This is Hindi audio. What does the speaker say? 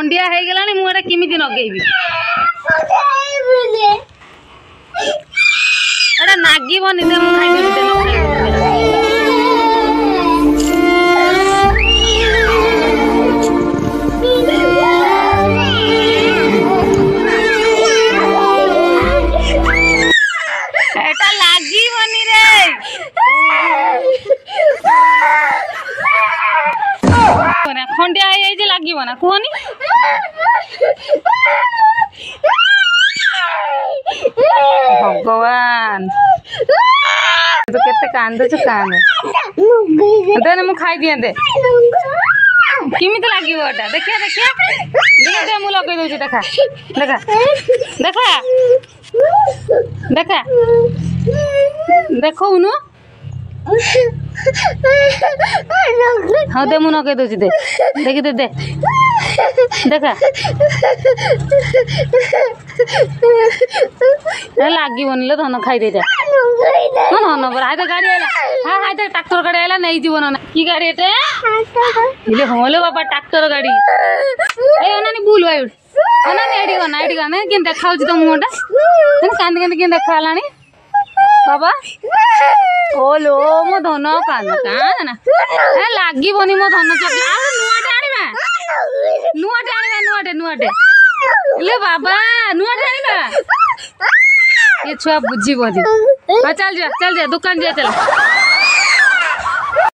खंडिया हो गला मुझे किमिति नगेबी एटा नागिबनी दे मु खाइदेबी दे एटा लागिबनी रे खंडिया हो लगे ना कहनी भगवान तो केते कांदुच कांद दे मु खाई दिए दे किमित लगे देखिए देखिए देखिए दे मु लगे दूची देखा देखा देखा देखा देखो उनु हाँ दे मु नगे दूची दे देखी दे दे देखा लगन लो धन खाई दे धन पर हाई गाड़ी आला हाँ हाई ट्राक्टर गाड़ी आला नहीं जीवन ना की गाड़ी एटे हले बाबा ट्राक्टर गाड़ी ए अनानी बुल भाई अनानी एडी गना के देखा तो मुहटा कांदी कांदी के देखा बाबा ओलो मो धन कांद काना लगनी मो धन चपला नुआटे आनिबा नुआटे ले बाबा नुआटे आनिबा ये छुआ बुझी बोधी चल जा दुकान जा चल।